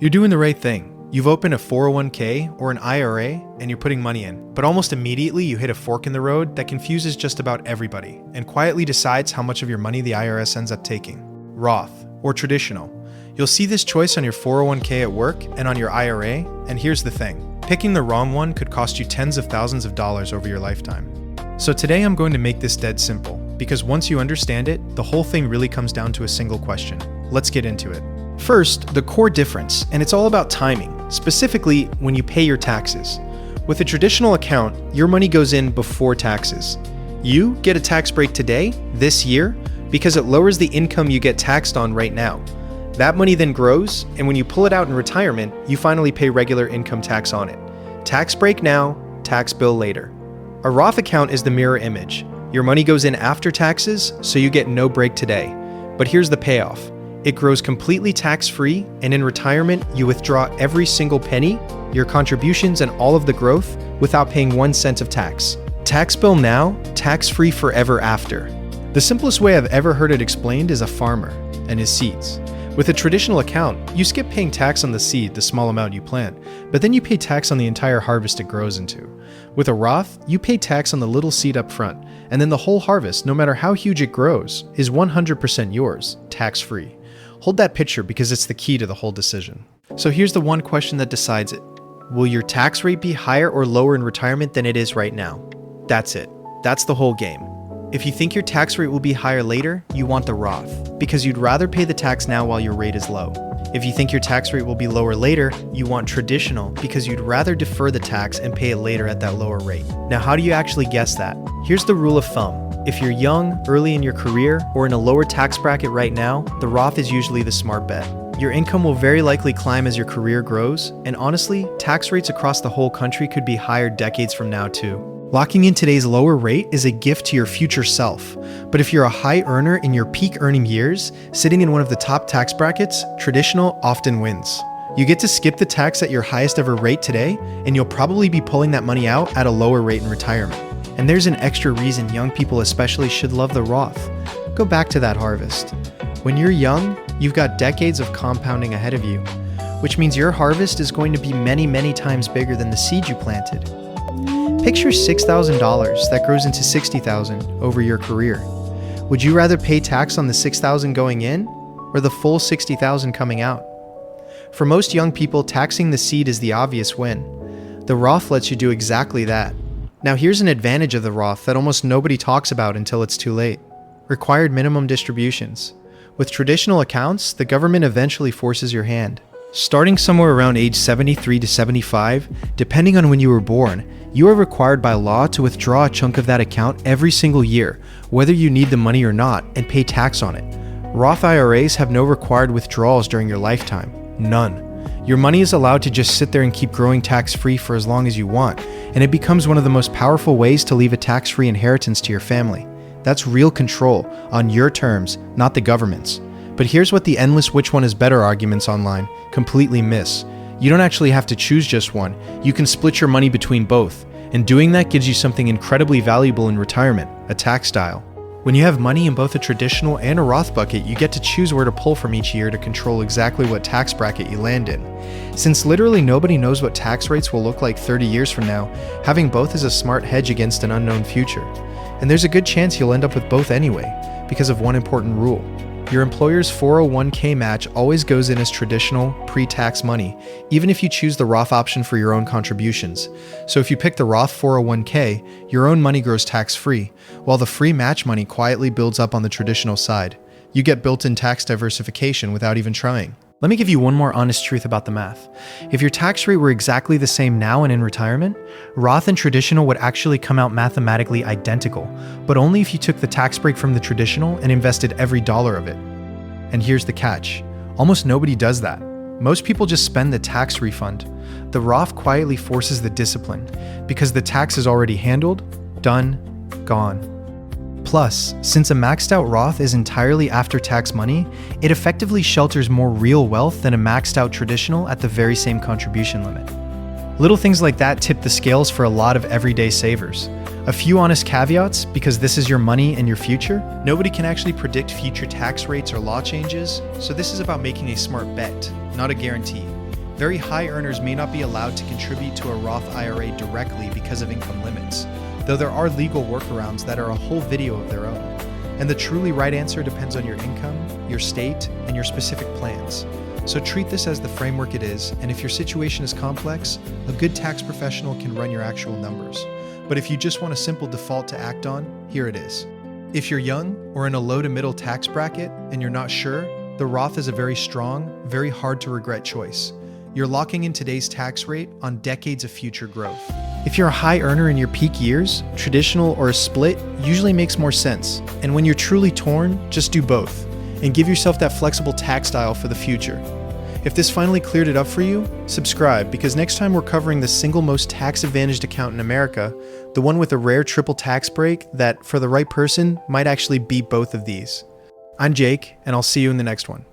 You're doing the right thing. You've opened a 401k or an IRA and you're putting money in, but almost immediately you hit a fork in the road that confuses just about everybody and quietly decides how much of your money the IRS ends up taking. Roth or traditional. You'll see this choice on your 401k at work and on your IRA, and here's the thing. Picking the wrong one could cost you tens of thousands of dollars over your lifetime. So today I'm going to make this dead simple, because once you understand it, the whole thing really comes down to a single question. Let's get into it. First, the core difference, and it's all about timing, specifically when you pay your taxes. With a traditional account, your money goes in before taxes. You get a tax break today, this year, because it lowers the income you get taxed on right now. That money then grows, and when you pull it out in retirement, you finally pay regular income tax on it. Tax break now, tax bill later. A Roth account is the mirror image. Your money goes in after taxes, so you get no break today. But here's the payoff. It grows completely tax-free, and in retirement, you withdraw every single penny, your contributions, and all of the growth without paying 1 cent of tax. Tax bill now, tax-free forever after. The simplest way I've ever heard it explained is a farmer and his seeds. With a traditional account, you skip paying tax on the seed, the small amount you plant, but then you pay tax on the entire harvest it grows into. With a Roth, you pay tax on the little seed up front, and then the whole harvest, no matter how huge it grows, is 100% yours, tax-free. Hold that picture because it's the key to the whole decision. So here's the one question that decides it. Will your tax rate be higher or lower in retirement than it is right now? That's it. That's the whole game. If you think your tax rate will be higher later, you want the Roth, because you'd rather pay the tax now while your rate is low. If you think your tax rate will be lower later, you want traditional, because you'd rather defer the tax and pay it later at that lower rate. Now, how do you actually guess that? Here's the rule of thumb. If you're young, early in your career, or in a lower tax bracket right now, the Roth is usually the smart bet. Your income will very likely climb as your career grows, and honestly, tax rates across the whole country could be higher decades from now too. Locking in today's lower rate is a gift to your future self. But if you're a high earner in your peak earning years, sitting in one of the top tax brackets, traditional often wins. You get to skip the tax at your highest ever rate today, and you'll probably be pulling that money out at a lower rate in retirement. And there's an extra reason young people especially should love the Roth. Go back to that harvest. When you're young, you've got decades of compounding ahead of you, which means your harvest is going to be many, many times bigger than the seed you planted. Picture $6,000 that grows into $60,000 over your career. Would you rather pay tax on the $6,000 going in or the full $60,000 coming out? For most young people, taxing the seed is the obvious win. The Roth lets you do exactly that. Now here's an advantage of the Roth that almost nobody talks about until it's too late. Required minimum distributions. With traditional accounts, the government eventually forces your hand. Starting somewhere around age 73 to 75, depending on when you were born, you are required by law to withdraw a chunk of that account every single year, whether you need the money or not, and pay tax on it. Roth IRAs have no required withdrawals during your lifetime. None. Your money is allowed to just sit there and keep growing tax-free for as long as you want, and it becomes one of the most powerful ways to leave a tax-free inheritance to your family. That's real control, on your terms, not the government's. But here's what the endless which one is better arguments online completely miss. You don't actually have to choose just one. You can split your money between both, and doing that gives you something incredibly valuable in retirement, a tax style. When you have money in both a traditional and a Roth bucket, you get to choose where to pull from each year to control exactly what tax bracket you land in. Since literally nobody knows what tax rates will look like 30 years from now, having both is a smart hedge against an unknown future. And there's a good chance you'll end up with both anyway, because of one important rule. Your employer's 401k match always goes in as traditional, pre-tax money, even if you choose the Roth option for your own contributions. So if you pick the Roth 401k, your own money grows tax-free, while the free match money quietly builds up on the traditional side. You get built-in tax diversification without even trying. Let me give you one more honest truth about the math. If your tax rate were exactly the same now and in retirement, Roth and traditional would actually come out mathematically identical, but only if you took the tax break from the traditional and invested every dollar of it. And here's the catch. Almost nobody does that. Most people just spend the tax refund. The Roth quietly forces the discipline, because the tax is already handled, done, gone. Plus, since a maxed out Roth is entirely after-tax money, it effectively shelters more real wealth than a maxed out traditional at the very same contribution limit. Little things like that tip the scales for a lot of everyday savers. A few honest caveats, because this is your money and your future. Nobody can actually predict future tax rates or law changes, so this is about making a smart bet, not a guarantee. Very high earners may not be allowed to contribute to a Roth IRA directly because of income limits, though there are legal workarounds that are a whole video of their own. And the truly right answer depends on your income, your state, and your specific plans. So treat this as the framework it is, and if your situation is complex, a good tax professional can run your actual numbers. But if you just want a simple default to act on, here it is. If you're young or in a low to middle tax bracket and you're not sure, the Roth is a very strong, very hard to regret choice. You're locking in today's tax rate on decades of future growth. If you're a high earner in your peak years, traditional or a split usually makes more sense. And when you're truly torn, just do both and give yourself that flexible tax style for the future. If this finally cleared it up for you, subscribe, because next time we're covering the single most tax-advantaged account in America, the one with a rare triple tax break that, for the right person, might actually beat both of these. I'm Jake, and I'll see you in the next one.